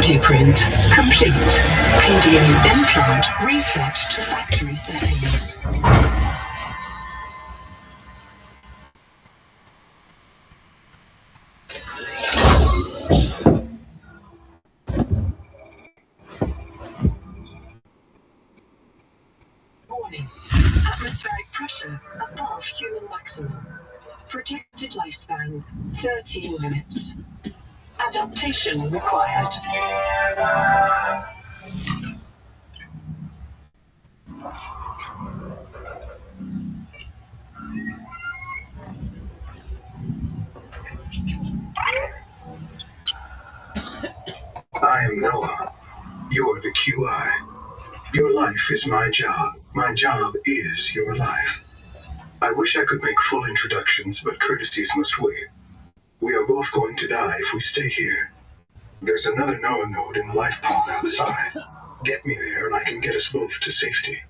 Body print complete. PDA implant reset to factory settings. Warning. Atmospheric pressure above human maximum. Projected lifespan 13 minutes. Adaptation required. I am Noah. You're the QI. Your life is my job. My job is your life. I wish I could make full introductions, but courtesies must wait. We are both going to die if we stay here. There's another Noah node in the life pod outside. Get me there and I can get us both to safety.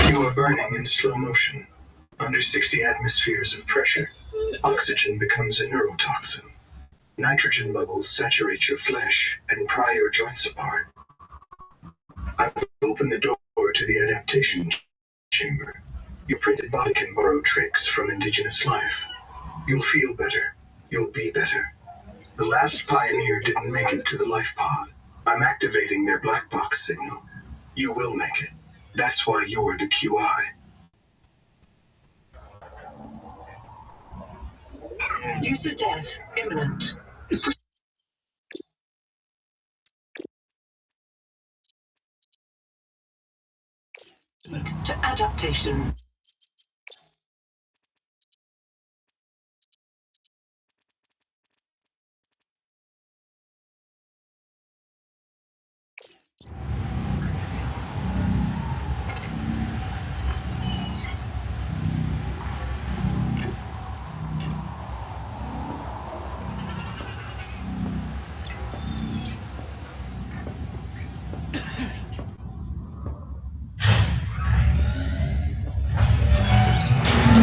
You are burning in slow motion. Under 60 atmospheres of pressure, oxygen becomes a neurotoxin. Nitrogen bubbles saturate your flesh and pry your joints apart. I've opened the door to the adaptation chamber. Your printed body can borrow tricks from indigenous life. You'll feel better. You'll be better. The last pioneer didn't make it to the life pod. I'm activating their black box signal. You will make it. That's why you're the QI. User death imminent. Proceed to adaptation.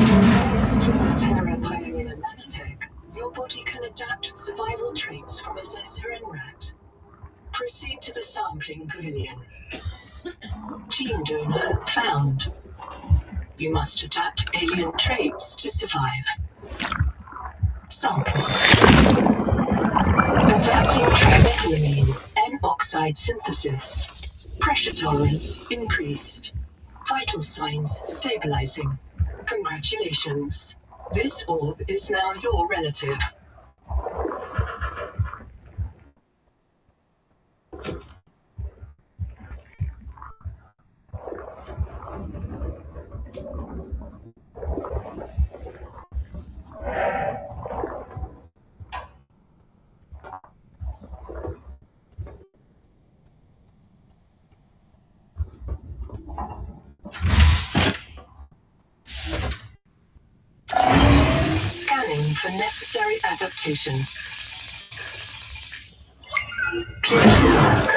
Thanks to Terra Pioneer Nanotech, your body can adapt survival traits from a Zesseran rat. Proceed to the sampling pavilion. Gene donor found. You must adapt alien traits to survive. Sample. Adapting trimethylamine, N-oxide synthesis. Pressure tolerance increased. Vital signs stabilizing. Congratulations. This orb is now your relative. Scanning for necessary adaptation. Clear for work.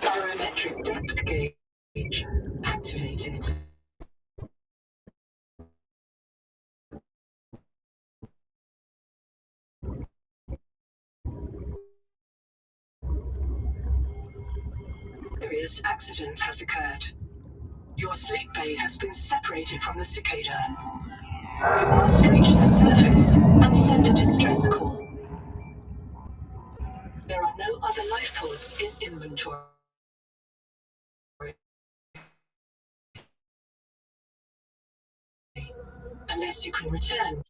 Barometric depth gauge activated. Serious accident has occurred. Your sleep bay has been separated from the cicada. You must reach the surface and send a distress call. There are no other life pods in inventory. Unless you can return.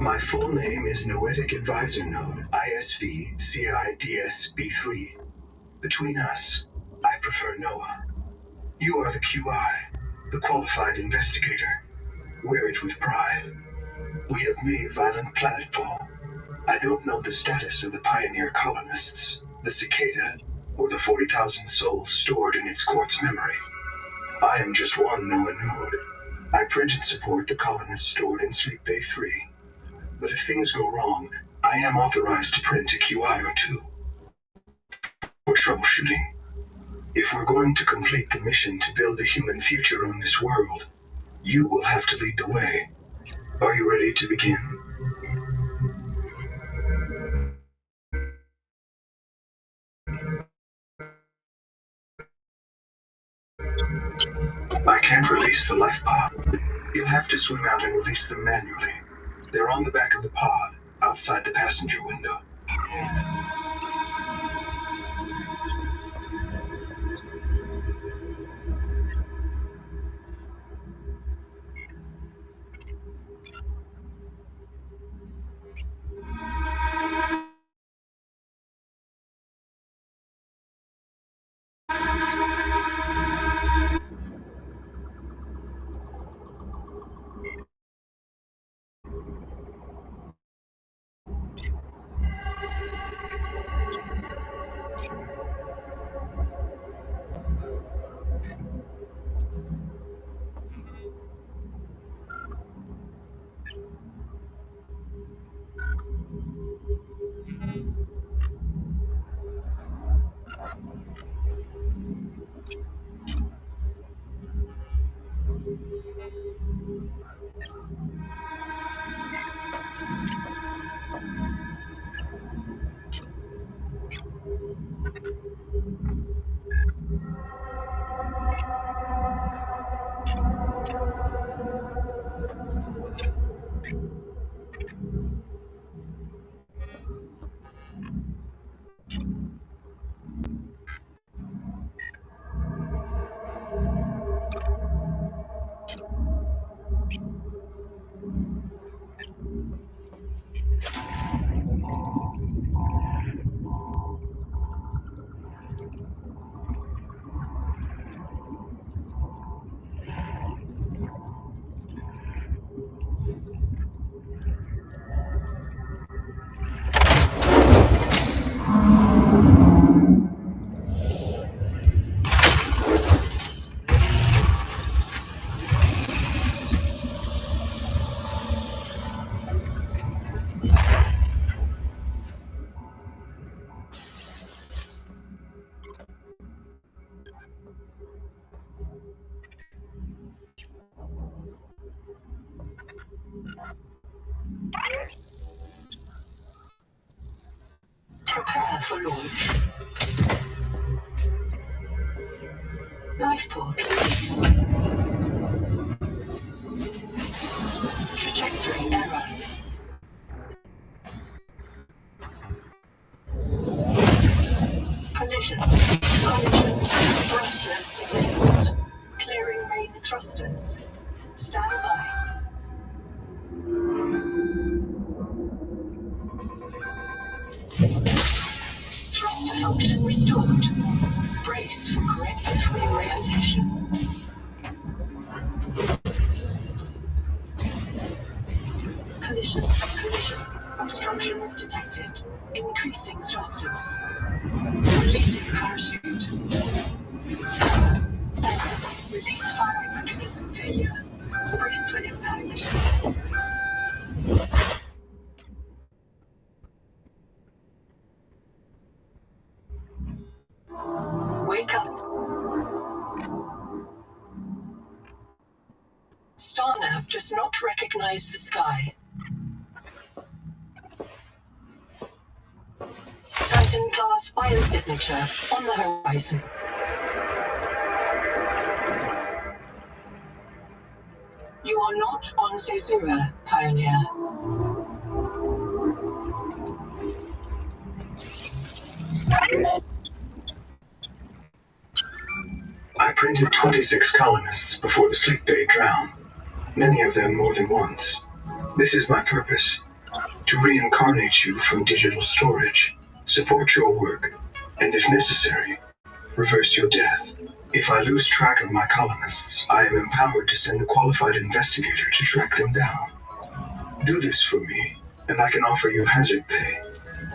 My full name is Noetic Advisor Node, ISV CIDS-B3. Between us, I prefer Noah. You are the QI, the qualified investigator. Wear it with pride. We have made violent planetfall. I don't know the status of the pioneer colonists, the cicada, or the 40,000 souls stored in its quartz memory. I am just one Noah node. I print and support the colonists stored in Sleep Bay 3. But if things go wrong, I am authorized to print a QI or two. For troubleshooting. If we're going to complete the mission to build a human future on this world, You will have to lead the way. Are you ready to begin? I can't release the life pod. You'll have to swim out and release them manually. They're on the back of the pod, outside the passenger window. Prepare for launch. Lifepod release. Trajectory error. Collision. Collision. Thrusters disabled. Clearing main thrusters. Stand by. Thruster function restored. Brace for corrective reorientation. Collision. Collision. Obstructions detected. Increasing thrusters. Releasing parachute. Release firing mechanism failure. Brace for impact. Wake up. StarNav does not recognize the sky. Titan-class biosignature on the horizon. You are not on Caesura, Pioneer. I printed 26 colonists before the sleep bay drowned, many of them more than once. This is my purpose: to reincarnate you from digital storage, support your work, and if necessary, reverse your death. If I lose track of my colonists, I am empowered to send a qualified investigator to track them down. Do this for me, and I can offer you hazard pay,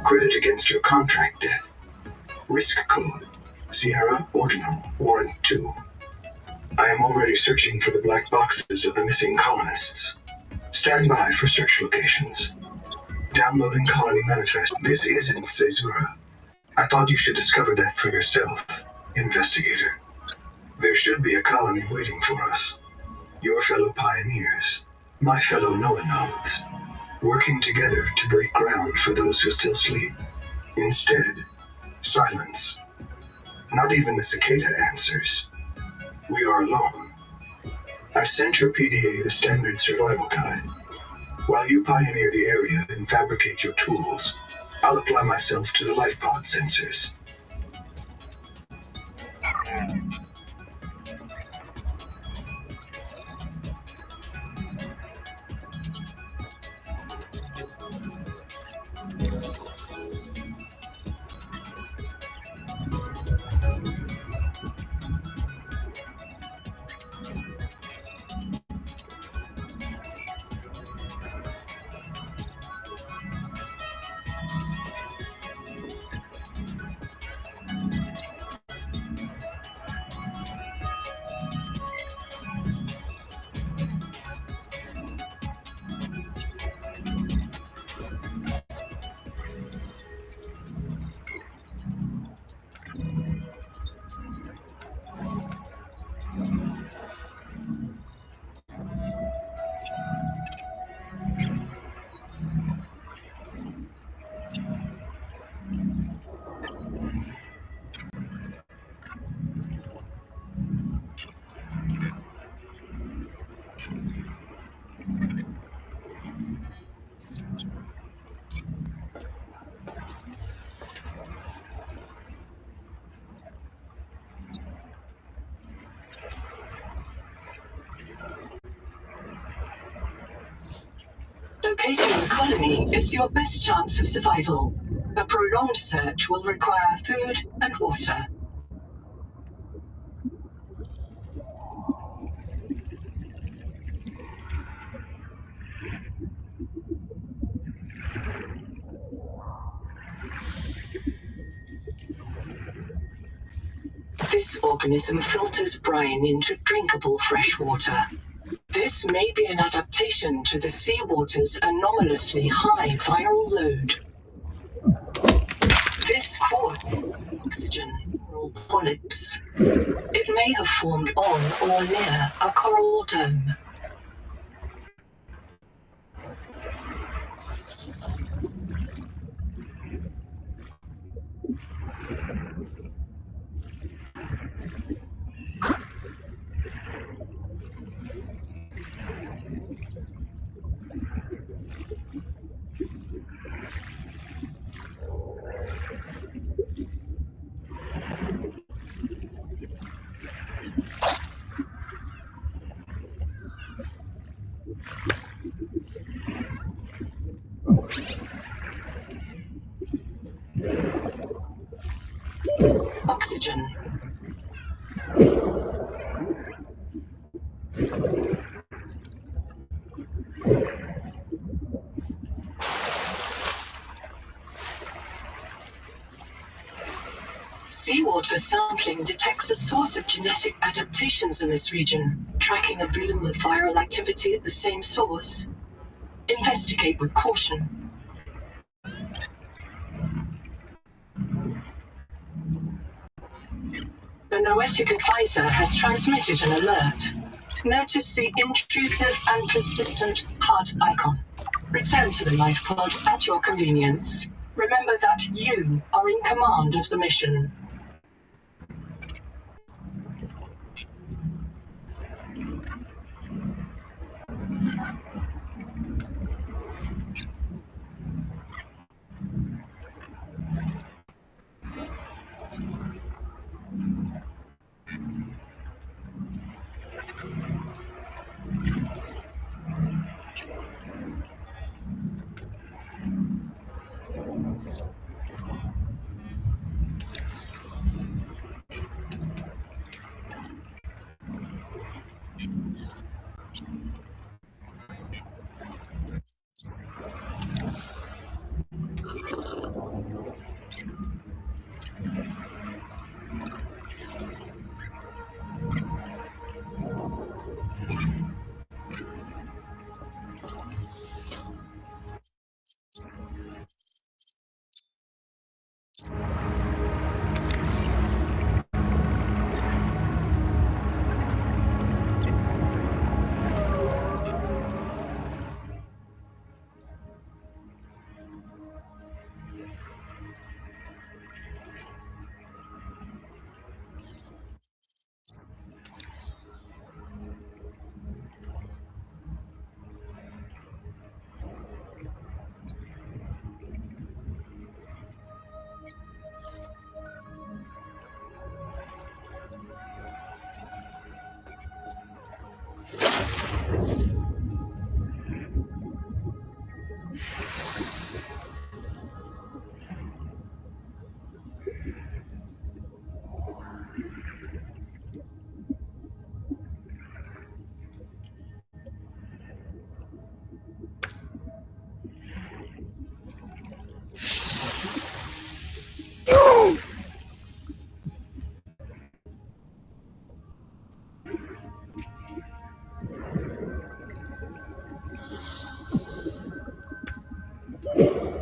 credit against your contract debt. Risk code: Sierra Ordinal Warrant 2. I am already searching for the black boxes of the missing colonists. Stand by for search locations. Downloading colony manifest. This isn't Caesura. I thought you should discover that for yourself, investigator. There should be a colony waiting for us. Your fellow pioneers, my fellow Noanodes, working together to break ground for those who still sleep. Instead, silence. Not even the cicada answers. We are alone. I've sent your PDA the standard survival guide. While you pioneer the area and fabricate your tools, I'll apply myself to the life pod sensors. Locating the colony is your best chance of survival. A prolonged search will require food and water. This organism filters brine into drinkable fresh water. This may be an adaptation to the seawater's anomalously high viral load. This oxygen coral polyps. It may have formed on or near a coral dome. Oxygen. Seawater sampling detects a source of genetic adaptations in this region, tracking a bloom of viral activity at the same source. Investigate with caution. The Noetic advisor has transmitted an alert. Notice the intrusive and persistent heart icon. Return to the life pod at your convenience. Remember that you are in command of the mission.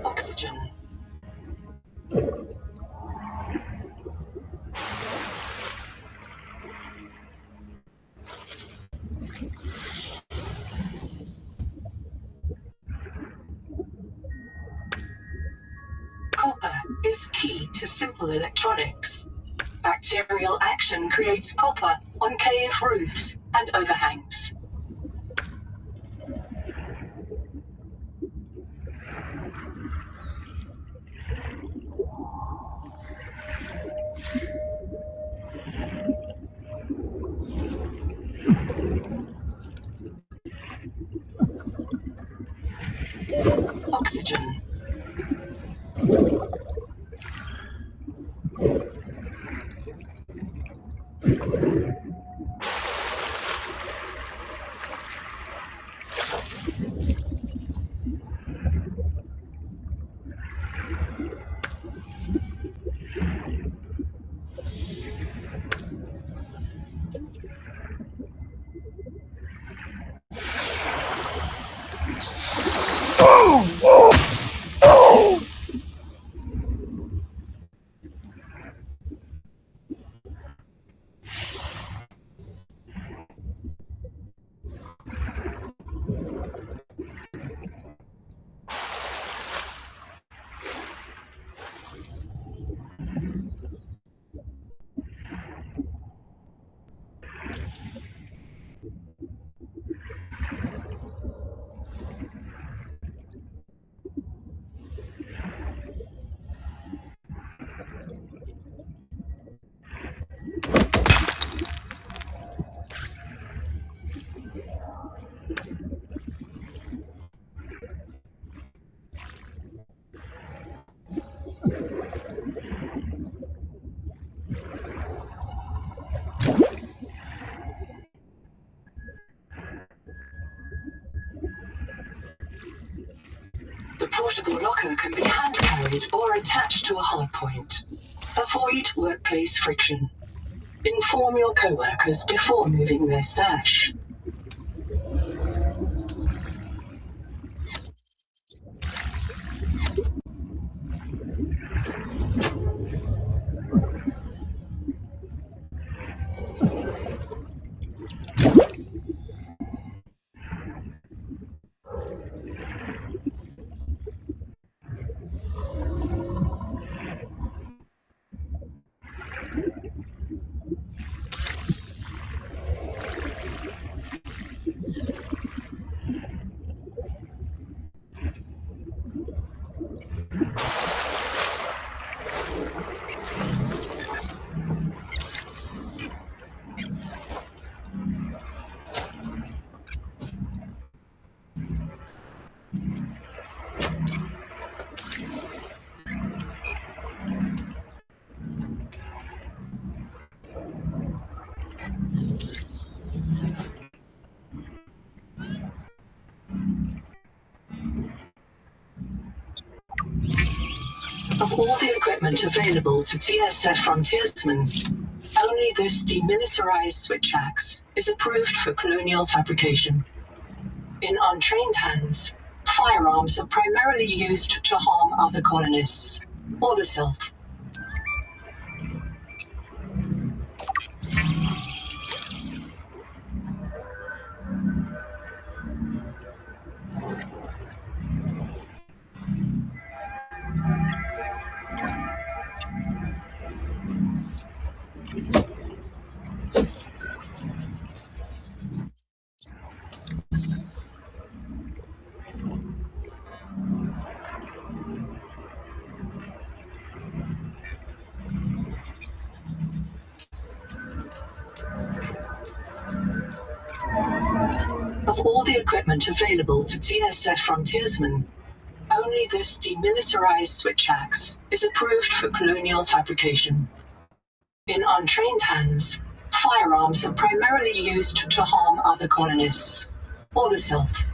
Oxygen. Copper is key to simple electronics. Bacterial action creates copper on cave roofs and overhangs. Oxygen. The portable locker can be hand-carried or attached to a hardpoint. Avoid workplace friction. Inform your co-workers before moving their stash. Of all the equipment available to TSF frontiersmen, only this demilitarized switch axe is approved for colonial fabrication. In untrained hands, firearms are primarily used to harm other colonists or the self. Of all the equipment available to TSF frontiersmen, Only this demilitarized switch axe is approved for colonial fabrication. In untrained hands, firearms are primarily used to harm other colonists, or the self.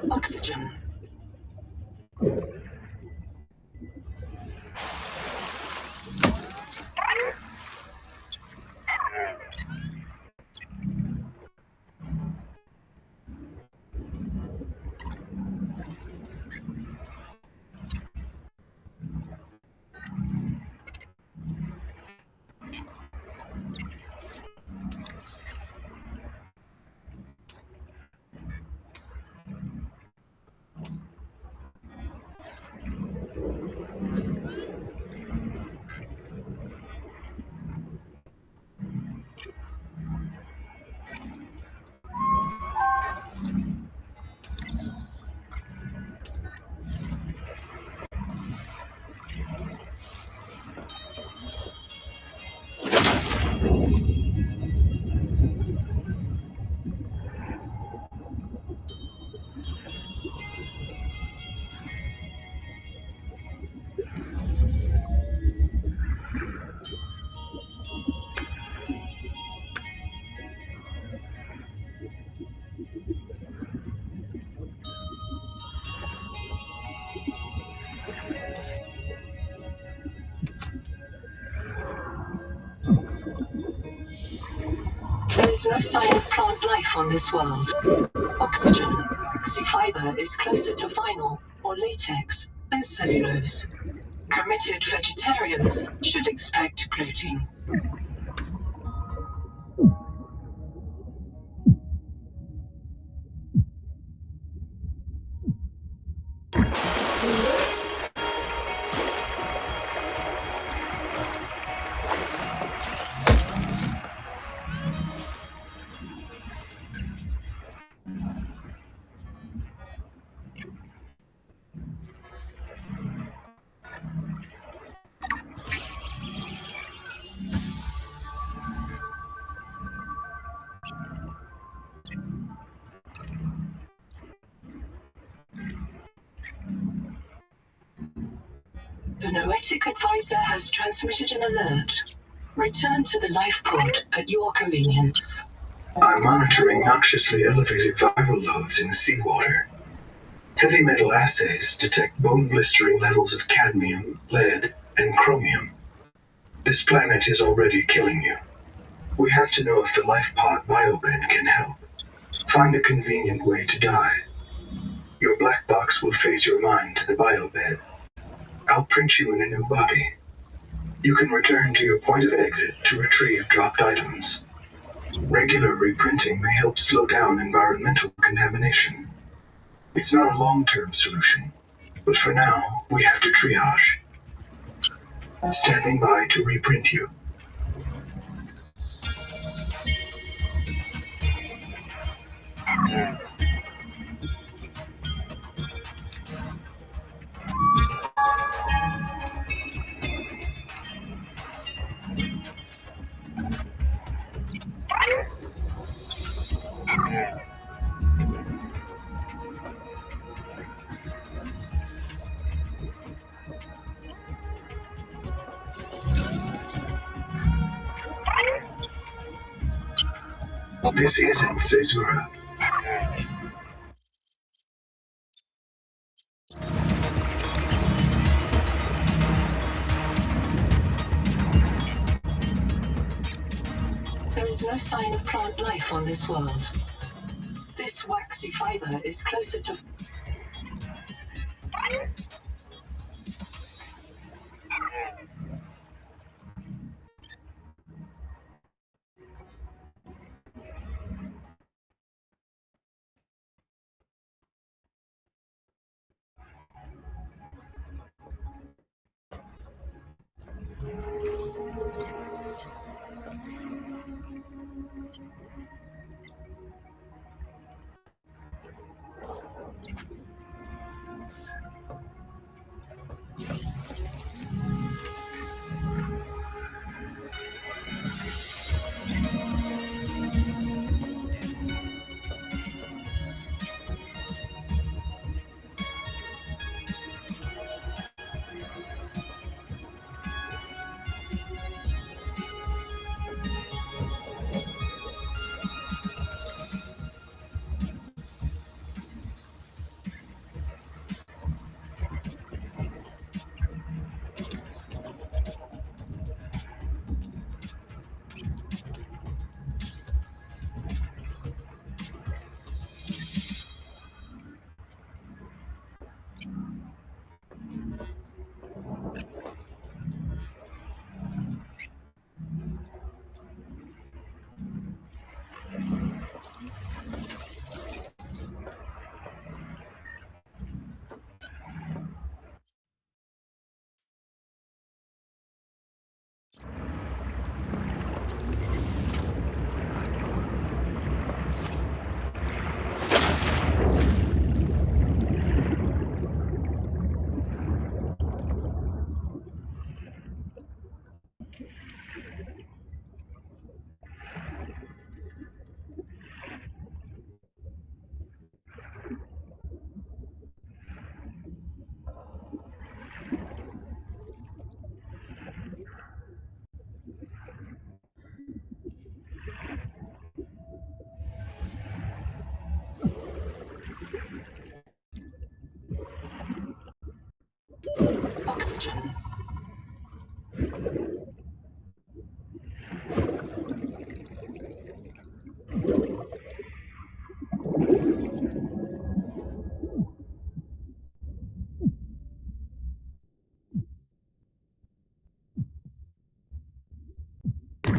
Oxygen. There is no sign of plant life on this world. Oxygen. Sea fiber is closer to vinyl or latex than cellulose. Committed vegetarians should expect bloating. The Noetic advisor has transmitted an alert. Return to the life pod at your convenience. I'm monitoring noxiously elevated viral loads in seawater. Heavy metal assays detect bone-blistering levels of cadmium, lead, and chromium. This planet is already killing you. We have to know if the life pod biobed can help. Find a convenient way to die. Your black box will phase your mind to the biobed. I'll print you in a new body. You can return to your point of exit to retrieve dropped items. Regular reprinting may help slow down environmental contamination. It's not a long-term solution, but for now, we have to triage. Standing by to reprint you. This isn't Caesura. There is no sign of plant life on this world. This waxy fiber is closer to...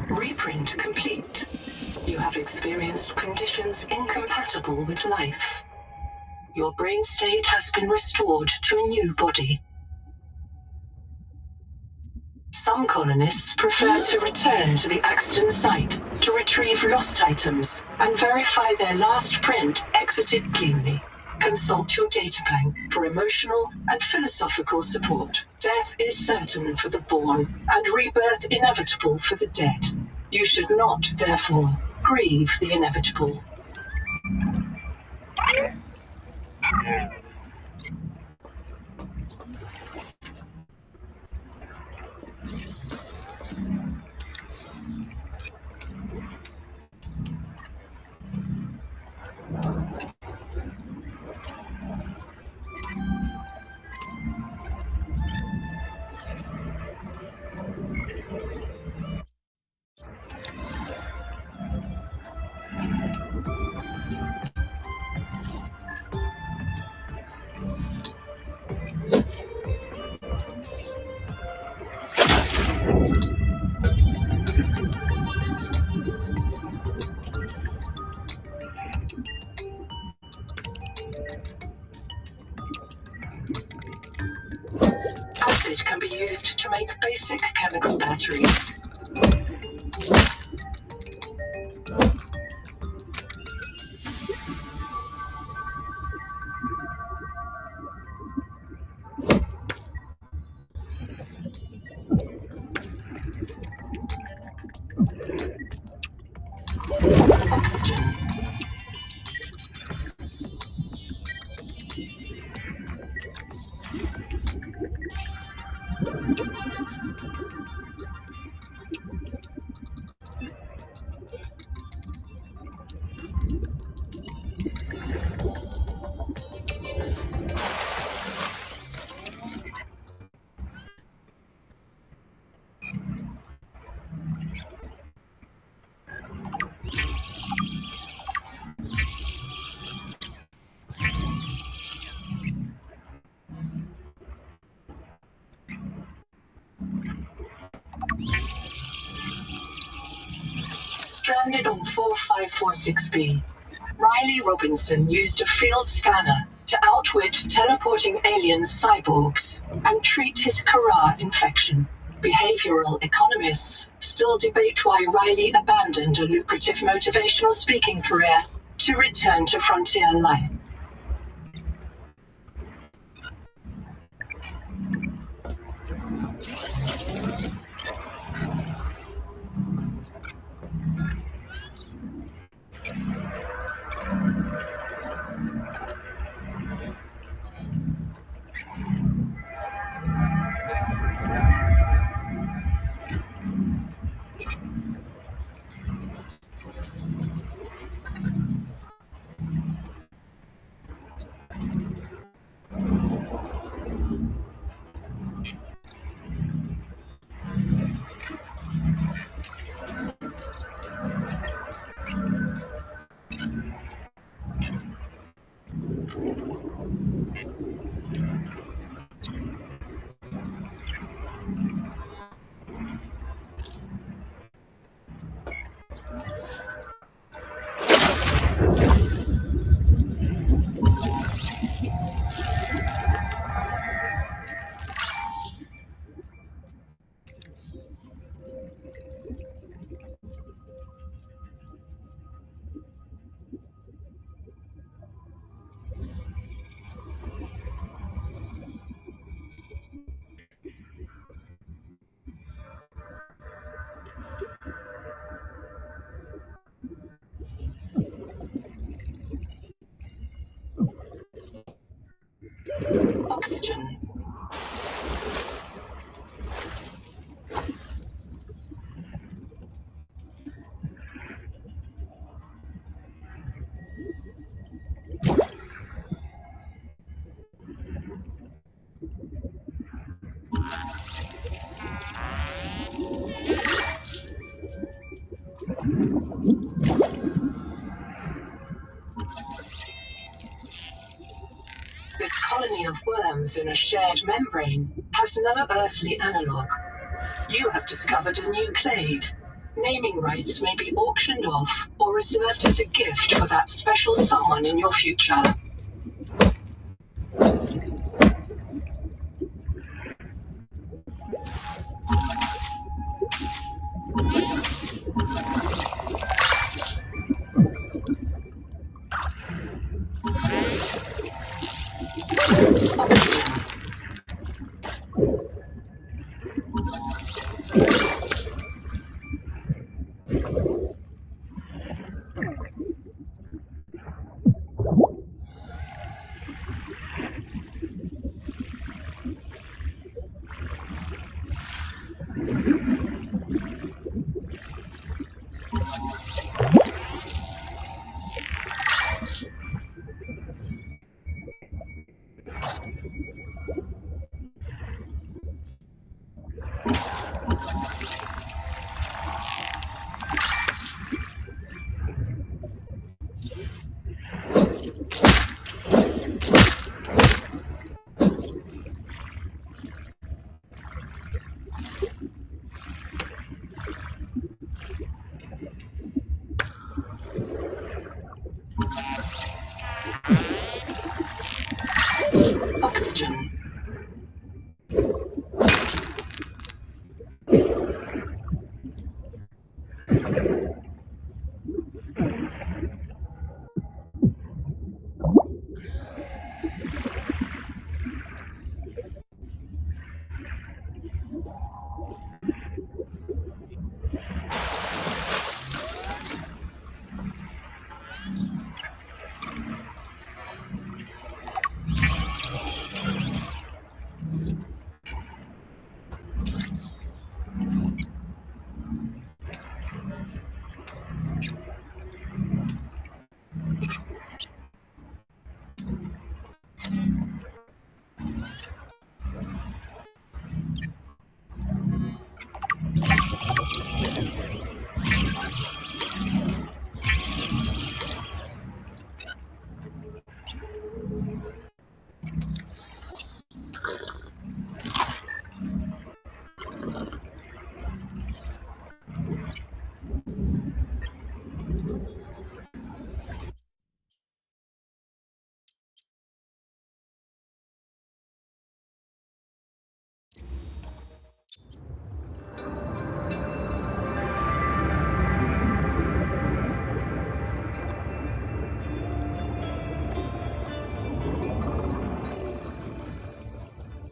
Reprint complete. You have experienced conditions incompatible with life. Your brain state has been restored to a new body. Some colonists prefer to return to the accident site to retrieve lost items and verify their last print exited cleanly. Consult your data bank for emotional and philosophical support. Death is certain for the born and rebirth inevitable for the dead. You should not, therefore, grieve the inevitable. Acid can be used to make basic chemical batteries. Oxygen. Stranded on 4546B, Riley Robinson used a field scanner to outwit teleporting alien cyborgs and treat his Kara infection. Behavioral economists still debate why Riley abandoned a lucrative motivational speaking career to return to frontier life. atoms in a shared membrane has no earthly analogue. You have discovered a new clade. Naming rights may be auctioned off or reserved as a gift for that special someone in your future.